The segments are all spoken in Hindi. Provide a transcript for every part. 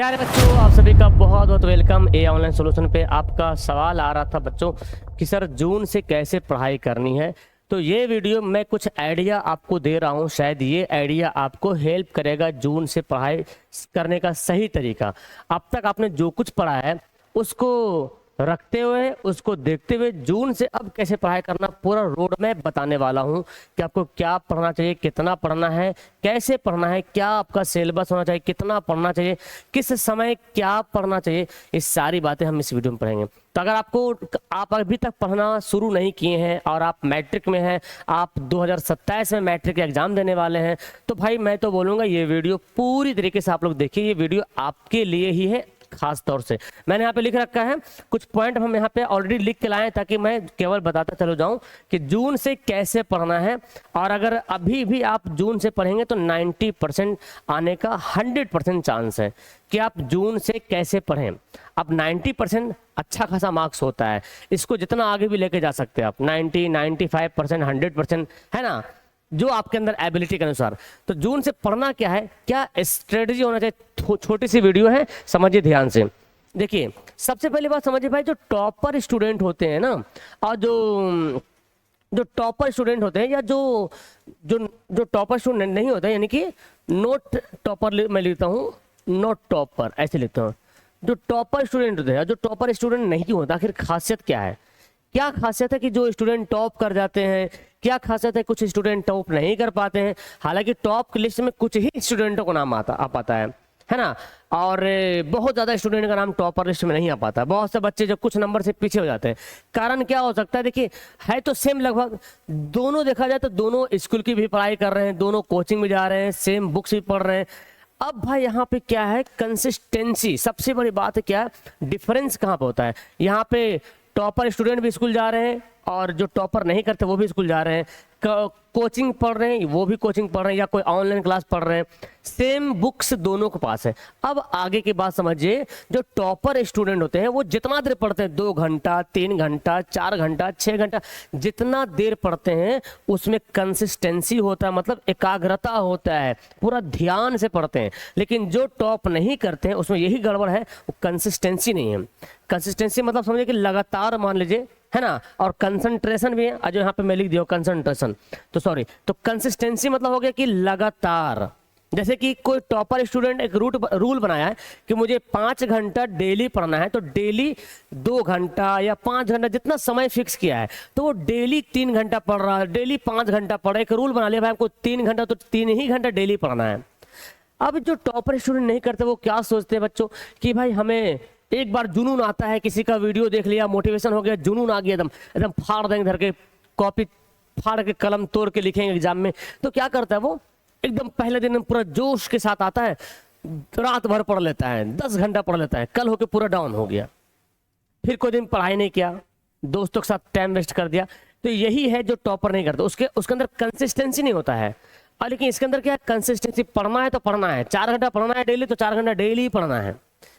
प्यारे बच्चों, आप सभी का बहुत बहुत वेलकम। ए ऑनलाइन सोल्यूशन पे आपका सवाल आ रहा था बच्चों कि सर जून से कैसे पढ़ाई करनी है। तो ये वीडियो मैं कुछ आइडिया आपको दे रहा हूँ, शायद ये आइडिया आपको हेल्प करेगा जून से पढ़ाई करने का सही तरीका। अब तक आपने जो कुछ पढ़ा है उसको रखते हुए, उसको देखते हुए जून से अब कैसे पढ़ाई करना पूरा रोड मैप बताने वाला हूँ कि आपको क्या पढ़ना चाहिए, कितना पढ़ना है, कैसे पढ़ना है, क्या आपका सिलेबस होना चाहिए, कितना पढ़ना चाहिए, किस समय क्या पढ़ना चाहिए। इस सारी बातें हम इस वीडियो में पढ़ेंगे। तो अगर आप अभी तक पढ़ना शुरू नहीं किए हैं और आप मैट्रिक में हैं, आप 2027 में मैट्रिक एग्जाम देने वाले हैं, तो भाई मैं तो बोलूँगा ये वीडियो पूरी तरीके से आप लोग देखिए। ये वीडियो आपके लिए ही है। खास तौर से मैंने यहाँ पे लिख रखा है कुछ पॉइंट, हम यहाँ पे ऑलरेडी लिख के लाए हैं ताकि मैं केवल बताता चलो जाऊं कि जून से कैसे पढ़ना है। और अगर अभी भी आप जून से पढ़ेंगे तो 90% आने का 100% चांस है कि आप जून से कैसे पढ़ें। अब 90% अच्छा खासा मार्क्स होता है, इसको जितना आगे भी लेके जा सकते हैं आप, 90, 95%, 100%, है ना, जो आपके अंदर एबिलिटी के अनुसार। तो जून से पढ़ना क्या है, क्या स्ट्रेटजी होना चाहिए। छोटी सी वीडियो है, समझिए ध्यान से। देखिए सबसे पहली बात समझिए भाई, जो टॉपर स्टूडेंट होते हैं ना, और जो जो टॉपर स्टूडेंट होते हैं या जो जो जो टॉपर स्टूडेंट नहीं होते, यानी कि नोट टॉपर मैं लिखता हूँ, नोट टॉपर ऐसे लिखता हूँ। जो टॉपर स्टूडेंट होते हैं, जो टॉपर स्टूडेंट नहीं होता, आखिर खासियत क्या है, क्या खासियत है कि जो स्टूडेंट टॉप कर जाते हैं, क्या खासियत है कुछ स्टूडेंट टॉप नहीं कर पाते हैं। हालांकि टॉप की लिस्ट में कुछ ही स्टूडेंटों को नाम आ पाता है ना, और बहुत ज़्यादा स्टूडेंट का नाम टॉपर लिस्ट में नहीं आ पाता। बहुत से बच्चे जो कुछ नंबर से पीछे हो जाते हैं, कारण क्या हो सकता है। देखिए है तो सेम लगभग, दोनों देखा जाए तो दोनों स्कूल की भी पढ़ाई कर रहे हैं, दोनों कोचिंग में जा रहे हैं, सेम बुक्स भी पढ़ रहे हैं। अब भाई यहाँ पे क्या है, कंसिस्टेंसी सबसे बड़ी बात है। क्या डिफरेंस कहाँ पे होता है, यहाँ पे टॉपर स्टूडेंट भी स्कूल जा रहे हैं और जो टॉपर नहीं करते वो भी स्कूल जा रहे हैं, कोचिंग पढ़ रहे हैं वो भी कोचिंग पढ़ रहे हैं, या कोई ऑनलाइन क्लास पढ़ रहे हैं, सेम बुक्स दोनों के पास है। अब आगे की बात समझिए, जो टॉपर स्टूडेंट होते हैं वो जितना देर पढ़ते हैं, 2 घंटा, 3 घंटा, 4 घंटा, 6 घंटा, जितना देर पढ़ते हैं उसमें कंसिस्टेंसी होता है, मतलब एकाग्रता होता है, पूरा ध्यान से पढ़ते हैं। लेकिन जो टॉप नहीं करते हैं उसमें यही गड़बड़ है, वो कंसिस्टेंसी नहीं है। कंसिस्टेंसी मतलब समझिए कि लगातार, मान लीजिए, है ना, और कंसंट्रेशन भी है। जो यहाँ पे मैं लिख दिया कंसंट्रेशन, तो सॉरी, तो कंसिस्टेंसी मतलब हो गया कि लगातार। जैसे कि कोई टॉपर स्टूडेंट एक रूल बनाया है कि मुझे 5 घंटा डेली पढ़ना है, तो डेली 2 घंटा या 5 घंटा, जितना समय फिक्स किया है, तो वो डेली 3 घंटा पढ़ रहा है, डेली 5 घंटा पढ़ रहा है। एक रूल बना लिया भाई हमको 3 घंटा, तो 3 ही घंटा डेली पढ़ना है। अब जो टॉपर स्टूडेंट नहीं करते वो क्या सोचते हैं बच्चों कि भाई हमें एक बार जुनून आता है, किसी का वीडियो देख लिया, मोटिवेशन हो गया, जुनून आ गया, एकदम एकदम फाड़ देंगे धर के, कॉपी फाड़ के कलम तोड़ के लिखेंगे एग्जाम में। तो क्या करता है वो, एकदम पहले दिन में पूरा जोश के साथ आता है, रात भर पढ़ लेता है, 10 घंटा पढ़ लेता है, कल होके पूरा डाउन हो गया, फिर कोई दिन पढ़ाई नहीं किया, दोस्तों के साथ टाइम वेस्ट कर दिया। तो यही है जो टॉपर नहीं करता, उसके अंदर कंसिस्टेंसी नहीं होता है। और लेकिन इसके अंदर क्या है, कंसिस्टेंसी, पढ़ना है तो पढ़ना है, 4 घंटा पढ़ना है डेली, तो 4 घंटा डेली पढ़ना है।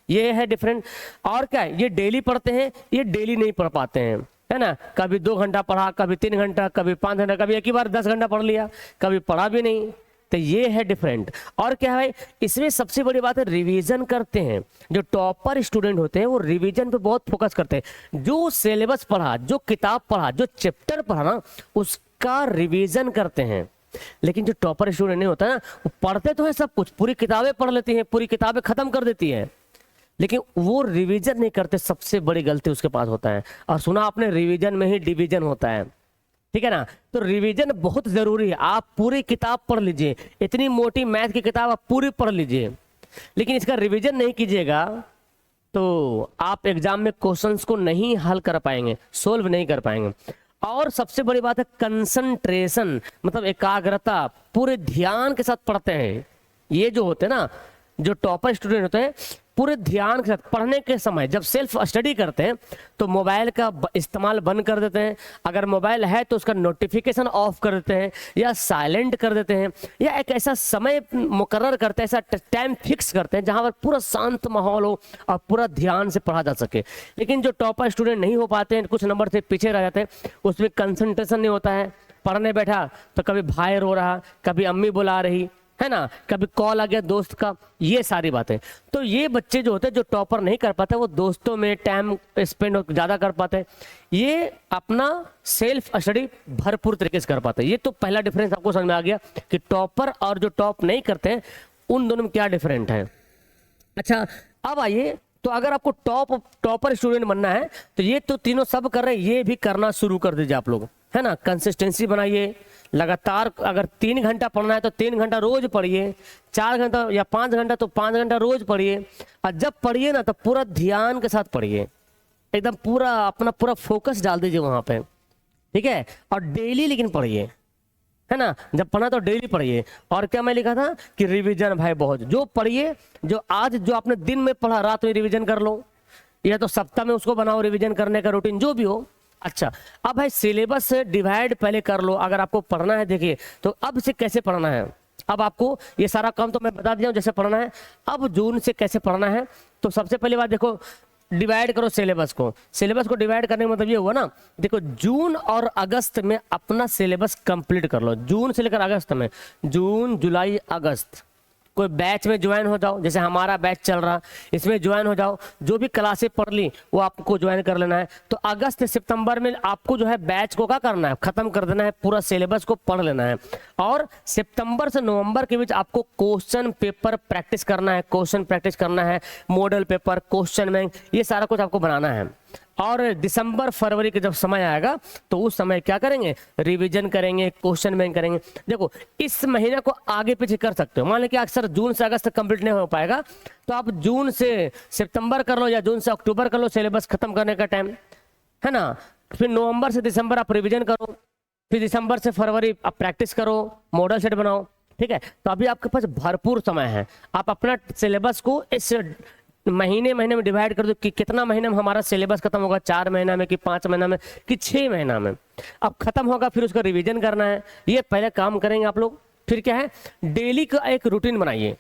ये है डिफरेंट। और क्या है, ये डेली पढ़ते हैं, ये डेली नहीं पढ़ पाते हैं, है ना। कभी 2 घंटा पढ़ा, कभी 3 घंटा, कभी 5 घंटा, कभी एक ही बार 10 घंटा पढ़ लिया, कभी पढ़ा भी नहीं। तो ये है डिफरेंट। और क्या है, इसमें सबसे बड़ी बात है रिवीजन करते हैं। जो टॉपर स्टूडेंट होते हैं वो रिवीजन पे बहुत फोकस करते हैं। जो सिलेबस पढ़ा, जो किताब पढ़ा, जो चैप्टर पढ़ा ना, उसका रिवीजन करते हैं। लेकिन जो टॉपर स्टूडेंट नहीं होता ना, वो पढ़ते तो है सब कुछ, पूरी किताबें पढ़ लेती हैं, पूरी किताबें खत्म कर देती है, लेकिन वो रिवीजन नहीं करते। सबसे बड़ी गलती उसके पास होता है। और सुना आपने, रिवीजन में ही डिवीजन होता है, ठीक है ना। तो रिवीजन बहुत जरूरी है। आप पूरी किताब पढ़ लीजिए, इतनी मोटी मैथ की किताब आप पूरी पढ़ लीजिए, लेकिन इसका रिवीजन नहीं कीजिएगा तो आप एग्जाम में क्वेश्चंस को नहीं हल कर पाएंगे, सोल्व नहीं कर पाएंगे। और सबसे बड़ी बात है कंसंट्रेशन, मतलब एकाग्रता, पूरे ध्यान के साथ पढ़ते हैं। ये जो होते हैं ना, जो टॉपर स्टूडेंट होते हैं, पूरे ध्यान के साथ पढ़ने के समय जब सेल्फ स्टडी करते हैं तो मोबाइल का इस्तेमाल बंद कर देते हैं। अगर मोबाइल है तो उसका नोटिफिकेशन ऑफ कर देते हैं या साइलेंट कर देते हैं, या एक ऐसा समय मुकर्रर करते हैं, ऐसा टाइम फिक्स करते हैं जहां पर पूरा शांत माहौल हो और पूरा ध्यान से पढ़ा जा सके। लेकिन जो टॉपर स्टूडेंट नहीं हो पाते हैं, कुछ नंबर से पीछे रह जाते हैं, उसमें कंसंट्रेशन नहीं होता है। पढ़ने बैठा तो कभी भाई रो रहा, कभी अम्मी बुला रही, है ना, कभी कॉल आ गया दोस्त का, ये सारी बातें। तो ये बच्चे जो होते हैं जो टॉपर नहीं कर पाते, वो दोस्तों में टाइम स्पेंड ज़्यादा कर पाते हैं, ये अपना सेल्फ स्टडी भरपूर तरीके से कर पाते हैं। ये तो पहला डिफरेंस आपको समझ में आ गया कि टॉपर और जो टॉप नहीं करते हैं उन दोनों में क्या डिफरेंट है। अच्छा, अब आइए, तो अगर आपको टॉपर स्टूडेंट बनना है तो ये तो तीनों सब कर रहे हैं, ये भी करना शुरू कर दीजिए आप लोग, है ना। कंसिस्टेंसी बनाइए, लगातार अगर 3 घंटा पढ़ना है तो 3 घंटा रोज पढ़िए, 4 घंटा या 5 घंटा तो 5 घंटा रोज पढ़िए। और जब पढ़िए ना तो पूरा ध्यान के साथ पढ़िए, एकदम पूरा अपना पूरा फोकस डाल दीजिए वहां पे, ठीक है। और डेली लेकिन पढ़िए, है ना, जब पढ़ना तो डेली पढ़िए। और क्या मैं लिखा था कि रिवीजन भाई बहुत, जो पढ़िए, जो आज जो आपने दिन में पढ़ा रात में रिवीजन कर लो, या तो सप्ताह में उसको बनाओ रिवीजन करने का रूटीन, जो भी हो। अच्छा, अब भाई सिलेबस से डिवाइड पहले कर लो अगर आपको पढ़ना है। देखिए तो अब से कैसे पढ़ना है, अब आपको ये सारा काम तो मैं बता दिया हूं जैसे पढ़ना है। अब जून से कैसे पढ़ना है, तो सबसे पहली बात देखो, डिवाइड करो सिलेबस को। सिलेबस को डिवाइड करने का मतलब ये हुआ ना, देखो जून और अगस्त में अपना सिलेबस कंप्लीट कर लो। जून से लेकर अगस्त में, जून जुलाई अगस्त, कोई बैच में ज्वाइन हो जाओ, जैसे हमारा बैच चल रहा, इसमें ज्वाइन हो जाओ। जो भी क्लासें पढ़ ली वो आपको ज्वाइन कर लेना है। तो अगस्त सितंबर में आपको जो है बैच को क्या करना है, खत्म कर देना है, पूरा सिलेबस को पढ़ लेना है। और सितंबर से नवंबर के बीच आपको क्वेश्चन पेपर प्रैक्टिस करना है, क्वेश्चन प्रैक्टिस करना है, मॉडल पेपर, क्वेश्चन बैंक, ये सारा कुछ आपको बनाना है। और दिसंबर फरवरी के जब समय आएगा तो उस समय क्या करेंगे, रिवीजन करेंगे, क्वेश्चन बैंक करेंगे। देखो इस महीने को आगे पीछे कर सकते हो, मान लो कि अक्सर जून से अगस्त कंप्लीट नहीं हो पाएगा तो आप जून से सितंबर कर लो या जून से अक्टूबर कर लो, सिलेबस खत्म करने का टाइम, है ना। फिर नवंबर से दिसंबर आप रिवीजन करो, फिर दिसंबर से फरवरी आप प्रैक्टिस करो, मॉडल सेट बनाओ, ठीक है। तो अभी आपके पास भरपूर समय है, आप अपना सिलेबस को इस महीने महीने में डिवाइड कर दो कि कितना महीने में हमारा सिलेबस खत्म होगा, 4 महीना में कि 5 महीना में कि 6 महीना में। अब खत्म होगा फिर उसका रिवीजन करना है, ये पहले काम करेंगे आप लोग। फिर क्या है, डेली का एक रूटीन बनाइए।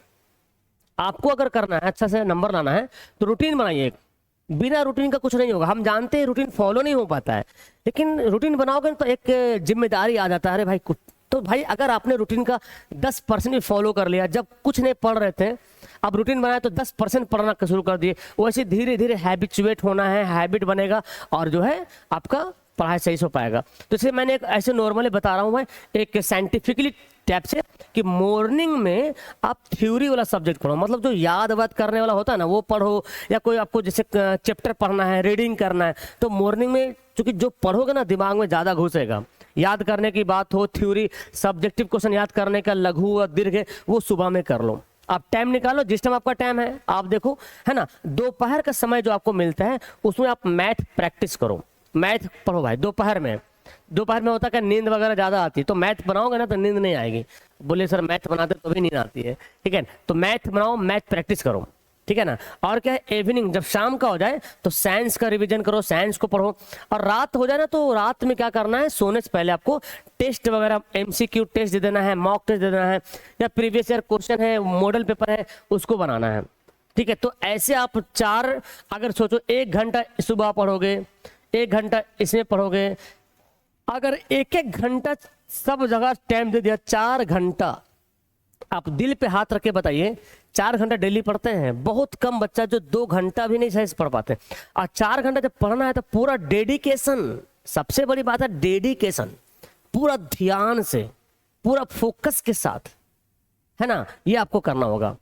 आपको अगर करना है, अच्छा से नंबर लाना है तो रूटीन बनाइए। बिना रूटीन का कुछ नहीं होगा, हम जानते हैं रूटीन फॉलो नहीं हो पाता है, लेकिन रूटीन बनाओगे तो एक जिम्मेदारी आ जाता है, अरे भाई कुछ तो भाई अगर आपने रूटीन का 10% भी फॉलो कर लिया, जब कुछ नहीं पढ़ रहे थे अब रूटीन बनाया तो 10% पढ़ना शुरू कर दिए, वैसे धीरे धीरे हैबिचुएट होना है, हैबिट बनेगा और जो है आपका पढ़ाई सही से हो पाएगा। तो इसलिए मैंने एक ऐसे नॉर्मली बता रहा हूँ मैं एक साइंटिफिकली टैप से कि मॉर्निंग में आप थ्योरी वाला सब्जेक्ट पढ़ो, मतलब जो याद वाद करने वाला होता है ना वो पढ़ो, या कोई आपको जैसे चैप्टर पढ़ना है, रीडिंग करना है तो मॉर्निंग में क्योंकि जो पढ़ोगे ना दिमाग में ज़्यादा घुसेगा। याद करने की बात हो, थ्योरी सब्जेक्टिव क्वेश्चन याद करने का, लघु और दीर्घ, वो सुबह में कर लो। आप टाइम निकालो, जिस टाइम आपका टाइम है आप देखो, है ना। दोपहर का समय जो आपको मिलता है उसमें आप मैथ प्रैक्टिस करो, मैथ पढ़ो भाई दोपहर में। दोपहर में होता है कि नींद वगैरह ज़्यादा आती है, तो मैथ बनाओगे ना तो नींद नहीं आएगी। बोले सर मैथ बनाते तो भी नींद आती है, ठीक है। तो मैथ बनाओ, मैथ प्रैक्टिस करो, ठीक है ना। और क्या है, इवनिंग जब शाम का हो जाए तो साइंस का रिवीजन करो, साइंस को पढ़ो। और रात हो जाए ना तो रात में क्या करना है, सोने से पहले आपको टेस्ट वगैरह, एमसीक्यू टेस्ट दे देना है, मॉक टेस्ट दे देना है, या प्रीवियस ईयर क्वेश्चन है, मॉडल पेपर है, उसको बनाना है, ठीक है। तो ऐसे आप 4 अगर सोचो 1 घंटा सुबह पढ़ोगे, 1 घंटा इसमें पढ़ोगे, अगर 1-1 घंटा सब जगह टाइम दे दिया, 4 घंटा आप दिल पे हाथ रख के बताइए, 4 घंटा डेली पढ़ते हैं? बहुत कम बच्चा जो 2 घंटा भी नहीं सही से पढ़ पाते। और 4 घंटा जब पढ़ना है तो पूरा डेडिकेशन, सबसे बड़ी बात है डेडिकेशन, पूरा ध्यान से, पूरा फोकस के साथ, है ना, ये आपको करना होगा।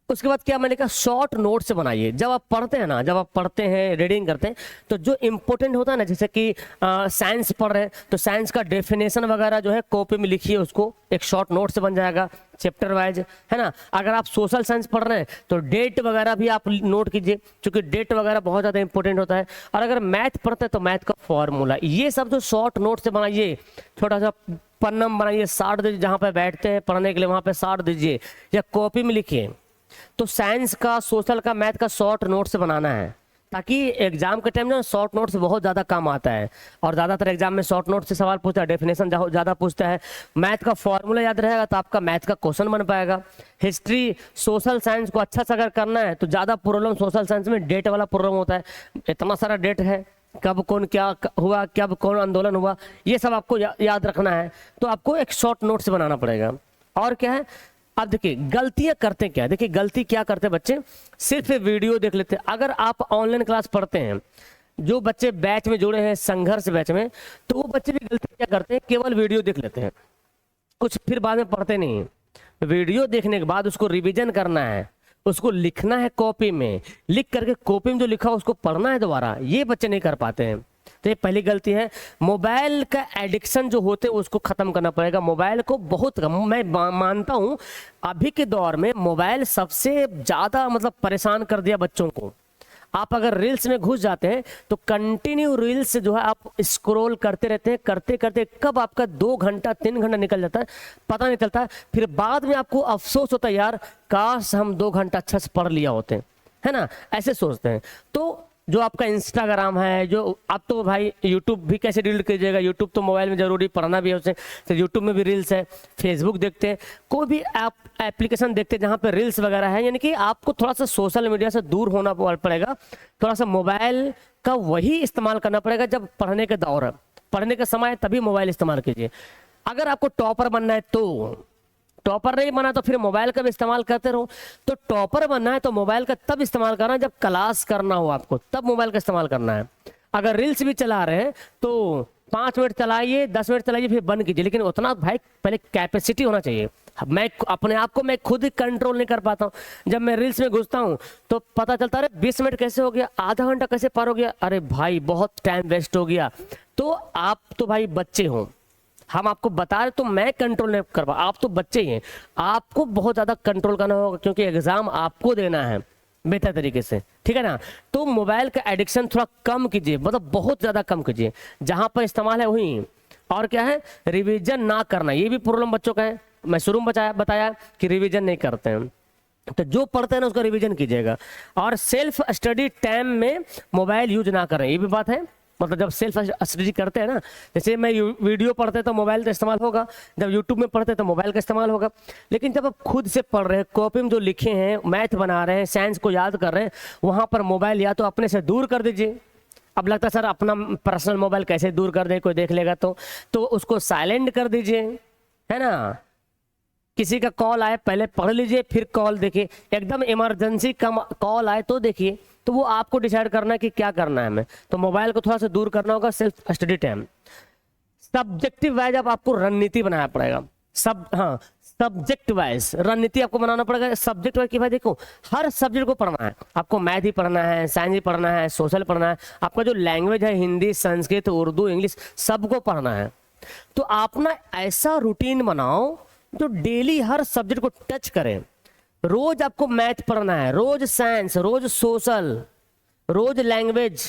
उसके बाद क्या मैंने कहा, शॉर्ट नोट से बनाइए। जब आप पढ़ते हैं ना, जब आप पढ़ते हैं, रीडिंग करते हैं, तो जो इंपॉर्टेंट होता है ना, जैसे कि साइंस पढ़ रहे हैं तो साइंस का डेफिनेशन वगैरह जो है कॉपी में लिखिए, उसको एक शॉर्ट नोट से बन जाएगा चैप्टर वाइज, है ना। अगर आप सोशल साइंस पढ़ रहे हैं तो डेट वगैरह भी आप नोट कीजिए, क्योंकि डेट वगैरह बहुत ज़्यादा इंपॉर्टेंट होता है। और अगर मैथ पढ़ते हैं तो मैथ का फॉर्मूला, ये सब जो शॉर्ट नोट से बनाइए, छोटा सा पन्नम बनाइए, 60 दीजिए, जहाँ पे बैठते हैं पढ़ने के लिए वहाँ पे 60 दीजिए, या कॉपी में लिखिए। तो साइंस का, सोशल का, मैथ का शॉर्ट नोट से बनाना है, ताकि एग्जाम के टाइम ना शॉर्ट नोट से बहुत ज़्यादा काम आता है। और ज़्यादातर एग्जाम में शॉर्ट नोट से सवाल पूछता है, डेफिनेशन ज़्यादा पूछता है। मैथ का फॉर्मूला याद रहेगा तो आपका मैथ का क्वेश्चन बन पाएगा। हिस्ट्री, सोशल साइंस को अच्छा से अगर करना है तो ज़्यादा प्रॉब्लम सोशल साइंस में डेट वाला प्रॉब्लम होता है। इतना सारा डेट है, कब कौन क्या हुआ, कब कौन आंदोलन हुआ, ये सब आपको याद रखना है, तो आपको एक शॉर्ट नोट से बनाना पड़ेगा। और क्या है, अब देखिए गलतियां करते क्या, देखिए गलती क्या करते बच्चे, सिर्फ वीडियो देख लेते हैं। अगर आप ऑनलाइन क्लास पढ़ते हैं, जो बच्चे बैच में जुड़े हैं संघर्ष बैच में, तो वो बच्चे भी गलती क्या करते हैं, केवल वीडियो देख लेते हैं, कुछ फिर बाद में पढ़ते नहीं। वीडियो देखने के बाद उसको रिवीजन करना है, उसको लिखना है कॉपी में, लिख करके कॉपी में जो लिखा उसको पढ़ना है दोबारा, ये बच्चे नहीं कर पाते हैं। तो ये पहली गलती है। मोबाइल का एडिक्शन जो होते हैं उसको खत्म करना पड़ेगा। मोबाइल को बहुत कम, मैं मानता हूं अभी के दौर में मोबाइल सबसे ज्यादा मतलब परेशान कर दिया बच्चों को। आप अगर रील्स में घुस जाते हैं तो कंटिन्यू रील्स जो है आप स्क्रॉल करते रहते हैं, करते करते कब आपका 2 घंटा 3 घंटा निकल जाता है पता नहीं चलता। फिर बाद में आपको अफसोस होता है, यार काश हम 2 घंटा अच्छा से पढ़ लिया होते, है ना, ऐसे सोचते हैं। तो जो आपका इंस्टाग्राम है, जो आप तो भाई यूट्यूब भी कैसे डिलीट कीजिएगा, यूट्यूब तो मोबाइल में जरूरी पढ़ना भी है उसे, तो यूट्यूब में भी रील्स है। फेसबुक देखते हैं, कोई भी ऐप एप्लीकेशन देखते हैं जहाँ पे रील्स वगैरह है, यानी कि आपको थोड़ा सा सोशल मीडिया से दूर होना पड़ेगा, थोड़ा सा मोबाइल का वही इस्तेमाल करना पड़ेगा जब पढ़ने के दौर है, पढ़ने का समय तभी मोबाइल इस्तेमाल कीजिए। अगर आपको टॉपर बनना है तो, टॉपर नहीं बना तो फिर मोबाइल का भी इस्तेमाल करते रहो। तो टॉपर बनना है तो मोबाइल का तब इस्तेमाल करना है जब क्लास करना हो आपको, तब मोबाइल का इस्तेमाल करना है। अगर रील्स भी चला रहे हैं तो 5 मिनट चलाइए, 10 मिनट चलाइए, फिर बंद कीजिए, लेकिन उतना भाई पहले कैपेसिटी होना चाहिए। मैं अपने आप को मैं खुद ही कंट्रोल नहीं कर पाता हूँ। जब मैं रील्स में घुसता हूँ तो पता चलता है 20 मिनट कैसे हो गया, आधा घंटा कैसे पार हो गया, अरे भाई बहुत टाइम वेस्ट हो गया। तो आप तो भाई बच्चे हो, हम आपको बता रहे तो मैं कंट्रोल नहीं कर पा, आप तो बच्चे ही हैं, आपको बहुत ज्यादा कंट्रोल करना होगा क्योंकि एग्जाम आपको देना है बेहतर तरीके से, ठीक है ना। तो मोबाइल का एडिक्शन थोड़ा कम कीजिए, मतलब बहुत ज्यादा कम कीजिए, जहां पर इस्तेमाल है वहीं। और क्या है, रिवीजन ना करना, ये भी प्रॉब्लम बच्चों का है। मैं शुरू में बताया कि रिवीजन नहीं करते हैं, तो जो पढ़ते हैं ना उसका रिवीजन कीजिएगा। और सेल्फ स्टडी टाइम में मोबाइल यूज ना करें, ये भी बात है। मतलब जब सेल्फ स्टडी करते हैं ना, जैसे मैं वीडियो पढ़ते हैं तो मोबाइल का इस्तेमाल होगा, जब यूट्यूब में पढ़ते हैं तो मोबाइल का इस्तेमाल होगा। लेकिन जब आप खुद से पढ़ रहे हैं, कॉपी में जो लिखे हैं, मैथ बना रहे हैं, साइंस को याद कर रहे हैं, वहां पर मोबाइल या तो अपने से दूर कर दीजिए। अब लगता है सर अपना पर्सनल मोबाइल कैसे दूर कर दे, कोई देख लेगा तो उसको साइलेंट कर दीजिए, है ना। किसी का कॉल आए पहले पढ़ लीजिए फिर कॉल देखिए, एकदम इमरजेंसी कॉल आए तो देखिए, तो वो आपको डिसाइड करना है कि क्या करना है हमें। तो मोबाइल को थोड़ा सा दूर करना होगा, self study time. Subjective wise अब आपको रणनीति बनाना पड़ेगा, सब्जेक्ट वाइज रणनीति आपको बनाना पड़ेगा। सब्जेक्ट वाइज कि भाई देखो हर सब्जेक्ट को पढ़ना है आपको, मैथ ही पढ़ना है, साइंस ही पढ़ना है, सोशल पढ़ना है, आपका जो लैंग्वेज है हिंदी संस्कृत उर्दू इंग्लिश सबको पढ़ना है। तो आप ना ऐसा रूटीन बनाओ जो डेली हर सब्जेक्ट को टच करे। रोज आपको मैथ पढ़ना है, रोज साइंस, रोज सोशल, रोज लैंग्वेज,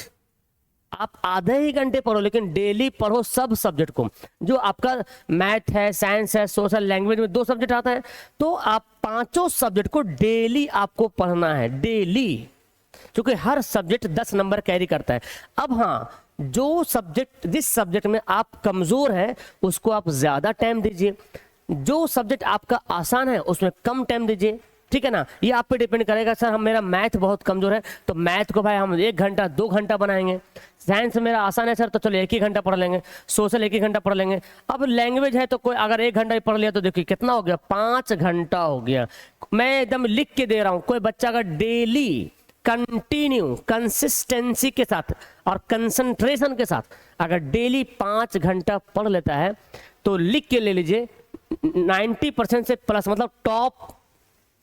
आप आधे ही घंटे पढ़ो लेकिन डेली पढ़ो सब सब्जेक्ट को। जो आपका मैथ है, साइंस है, सोशल, लैंग्वेज में 2 सब्जेक्ट आता है तो आप 5 सब्जेक्ट को डेली आपको पढ़ना है, डेली, क्योंकि हर सब्जेक्ट 10 नंबर कैरी करता है। अब हाँ, जो सब्जेक्ट जिस सब्जेक्ट में आप कमजोर है उसको आप ज्यादा टाइम दीजिए, जो सब्जेक्ट आपका आसान है उसमें कम टाइम दीजिए, ठीक है ना। ये आप पे डिपेंड करेगा, सर हम मेरा मैथ बहुत कमजोर है तो मैथ को भाई हम 1 घंटा 2 घंटा बनाएंगे। साइंस मेरा आसान है सर तो चलो 1 ही घंटा पढ़ लेंगे, सोशल 1 ही घंटा पढ़ लेंगे। अब लैंग्वेज है तो कोई अगर 1 घंटा ही पढ़ लिया तो देखिए कितना हो गया, 5 घंटा हो गया। मैं एकदम लिख के दे रहा हूं, कोई बच्चा अगर डेली कंटिन्यू कंसिस्टेंसी के साथ और कंसंट्रेशन के साथ अगर डेली 5 घंटा पढ़ लेता है तो लिख के ले लीजिए 90% से प्लस, मतलब टॉप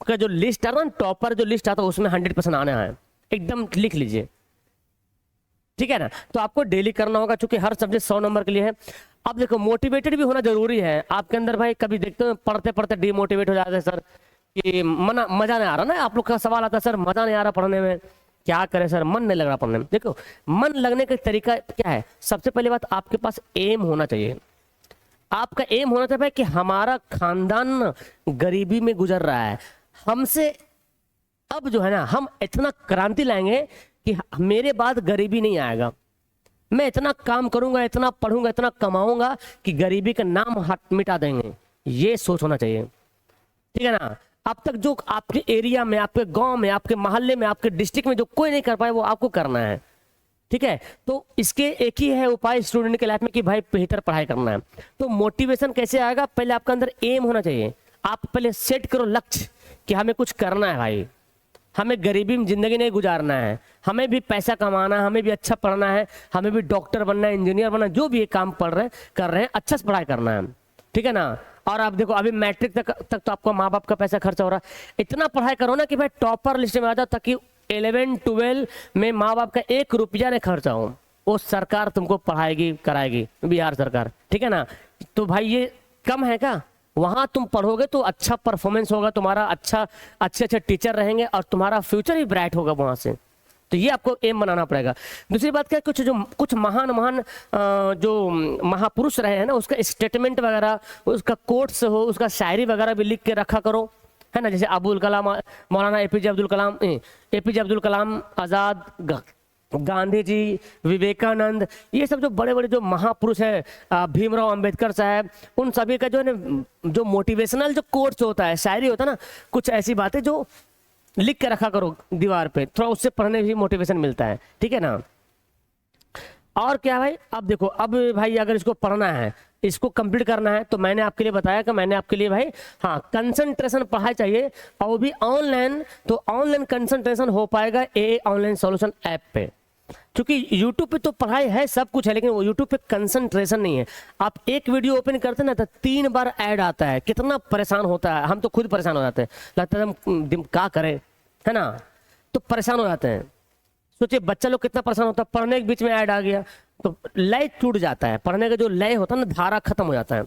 का जो लिस्ट आता है ना, टॉपर जो लिस्ट आता है उसमें 100% आना है, एकदम लिख लीजिए, ठीक है ना। तो आपको डेली करना होगा क्योंकि हर सब्जेक्ट 100 नंबर के लिए है। अब देखो मोटिवेटेड भी होना जरूरी है आपके अंदर। भाई कभी देखते हो पढ़ते पढ़ते डिमोटिवेट हो जाते हैं सर कि मजा नहीं आ रहा ना, आप लोग का सवाल आता है सर मजा नहीं आ रहा पढ़ने में, क्या करें सर, मन नहीं लग रहा पढ़ने में। देखो मन लगने का तरीका क्या है, सबसे पहली बात आपके पास एम होना चाहिए। आपका एम होना चाहिए कि हमारा खानदान गरीबी में गुजर रहा है, हमसे अब जो है ना हम इतना क्रांति लाएंगे कि मेरे बाद गरीबी नहीं आएगा। मैं इतना काम करूंगा, इतना पढ़ूंगा, इतना कमाऊंगा कि गरीबी का नाम मिटा देंगे। ये सोच होना चाहिए, ठीक है ना। अब तक जो आपके एरिया में, आपके गांव में, आपके मोहल्ले में, आपके डिस्ट्रिक्ट में जो कोई नहीं कर पाए वो आपको करना है, ठीक है। तो इसके एक ही है उपाय स्टूडेंट के लाइफ में कि भाई बेहतर पढ़ाई करना है। तो मोटिवेशन कैसे आएगा, पहले आपके अंदर एम होना चाहिए। आप पहले सेट करो लक्ष्य कि हमें कुछ करना है भाई, हमें गरीबी में ज़िंदगी नहीं गुजारना है, हमें भी पैसा कमाना है, हमें भी अच्छा पढ़ना है, हमें भी डॉक्टर बनना है, इंजीनियर बनना है, जो भी ये काम पढ़ रहे हैं कर रहे हैं, अच्छा से पढ़ाई करना है, ठीक है ना। और आप देखो अभी मैट्रिक तक तो आपको माँ बाप का पैसा खर्चा हो रहा है, इतना पढ़ाई करो ना कि भाई टॉपर लिस्ट में आ जाओ, ताकि 11-12 में माँ बाप का 1 रुपया नहीं खर्चा हो, वो सरकार तुमको पढ़ाएगी कराएगी, बिहार सरकार, ठीक है ना। तो भाई ये कम है क्या? वहाँ तुम पढ़ोगे तो अच्छा परफॉर्मेंस होगा तुम्हारा, अच्छे टीचर रहेंगे और तुम्हारा फ्यूचर भी ब्राइट होगा वहाँ से। तो ये आपको एम बनाना पड़ेगा। दूसरी बात क्या, कुछ महान जो महापुरुष रहे हैं ना, उसका स्टेटमेंट वगैरह, उसका कोट्स हो, उसका शायरी वगैरह भी लिख के रखा करो, है ना। जैसे अबुल कलाम, मौलाना एपीजे अब्दुल कलाम आज़ाद, गांधी जी, विवेकानंद, ये सब जो बड़े बड़े जो महापुरुष हैं, भीमराव अंबेडकर साहब, उन सभी का जो है ना, जो मोटिवेशनल जो कोट्स होता है, शायरी होता है ना, कुछ ऐसी बातें जो लिख के रखा करो दीवार पे, थोड़ा उससे पढ़ने भी मोटिवेशन मिलता है, ठीक है ना। और क्या भाई, अब देखो, अब भाई अगर इसको पढ़ना है, इसको कंप्लीट करना है, तो मैंने आपके लिए बताया कि मैंने आपके लिए भाई हाँ कंसंट्रेशन पढ़ाई चाहिए, और वो भी ऑनलाइन। तो ऑनलाइन कंसंट्रेशन हो पाएगा ए ऑनलाइन सॉल्यूशन ऐप पे, क्योंकि YouTube पे तो पढ़ाई है, सब कुछ है, लेकिन वो YouTube पे कंसंट्रेशन नहीं है। आप एक वीडियो ओपन करते ना तो 3 बार ऐड आता है, कितना परेशान होता है, हम तो खुद परेशान हो जाते हैं, लगता है हम क्या करें, है ना, तो परेशान हो जाते हैं। सोचिए बच्चा लोग कितना परेशान होता है, पढ़ने के बीच में ऐड आ गया तो लय टूट जाता है, पढ़ने का जो लय होता है ना, धारा खत्म हो जाता है।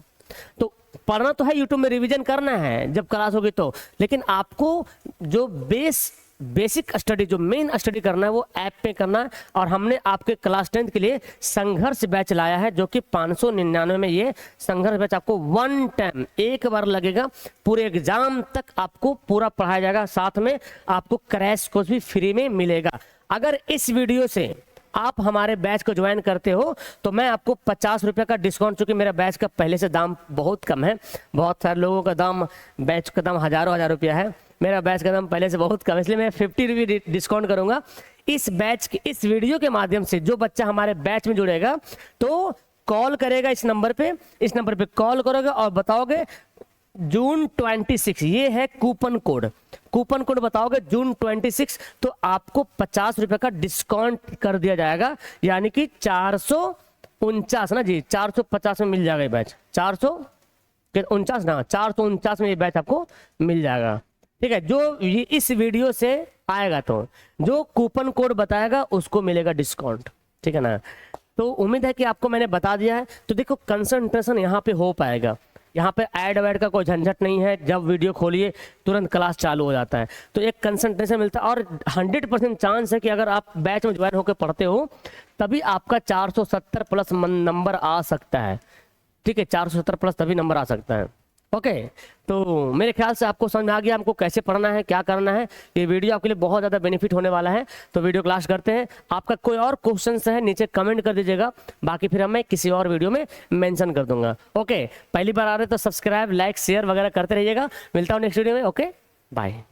तो पढ़ना तो है, यूट्यूब में रिवीजन करना है जब क्लास होगी तो, लेकिन आपको जो बेसिक स्टडी, जो मेन स्टडी करना है वो ऐप पे करना है। और हमने आपके क्लास 10th के लिए संघर्ष बैच लाया है, जो कि 599 में ये संघर्ष बैच आपको 1 टाइम, एक बार लगेगा, पूरे एग्जाम तक आपको पूरा पढ़ाया जाएगा, साथ में आपको क्रैश कोर्स भी फ्री में मिलेगा। अगर इस वीडियो से आप हमारे बैच को ज्वाइन करते हो तो मैं आपको 50 रुपये का डिस्काउंट, चूंकि मेरा बैच का पहले से दाम बहुत कम है, बहुत सारे लोगों का दाम, बैच का दाम हज़ार रुपया है, मेरा बैच का दाम पहले से बहुत कम है, इसलिए मैं 50 रुपये डिस्काउंट करूंगा। इस बैच के, इस वीडियो के माध्यम से जो बच्चा हमारे बैच में जुड़ेगा तो कॉल करेगा इस नंबर पे कॉल करोगे और बताओगे जून 26, ये है कूपन कोड बताओगे जून 26, तो आपको 50 रुपये का डिस्काउंट कर दिया जाएगा, यानी कि 449 ना जी, 450 में मिल जाएगा ये बैच, 449 ना, 449 में ये बैच आपको मिल जाएगा, ठीक है। जो ये इस वीडियो से आएगा तो जो कूपन कोड बताएगा उसको मिलेगा डिस्काउंट, ठीक है ना। तो उम्मीद है कि आपको मैंने बता दिया है। तो देखो कंसंट्रेशन यहाँ पे हो पाएगा, यहाँ पे ऐड वैड का कोई झंझट नहीं है, जब वीडियो खोलिए तुरंत क्लास चालू हो जाता है, तो एक कंसंट्रेशन मिलता है। और 100% चांस है कि अगर आप बैच में ज्वाइन होकर पढ़ते हो तभी आपका 470 प्लस नंबर आ सकता है, ठीक है, 470 प्लस तभी नंबर आ सकता है। ओके, तो मेरे ख्याल से आपको समझ आ गया हमको कैसे पढ़ना है, क्या करना है। ये वीडियो आपके लिए बहुत ज़्यादा बेनिफिट होने वाला है। तो वीडियो क्लास करते हैं। आपका कोई और क्वेश्चन है नीचे कमेंट कर दीजिएगा, बाकी फिर मैं किसी और वीडियो में मेंशन कर दूंगा। ओके, पहली बार आ रहे तो सब्सक्राइब, लाइक, शेयर वगैरह करते रहिएगा। मिलता हूँ नेक्स्ट वीडियो में। Okay, bye.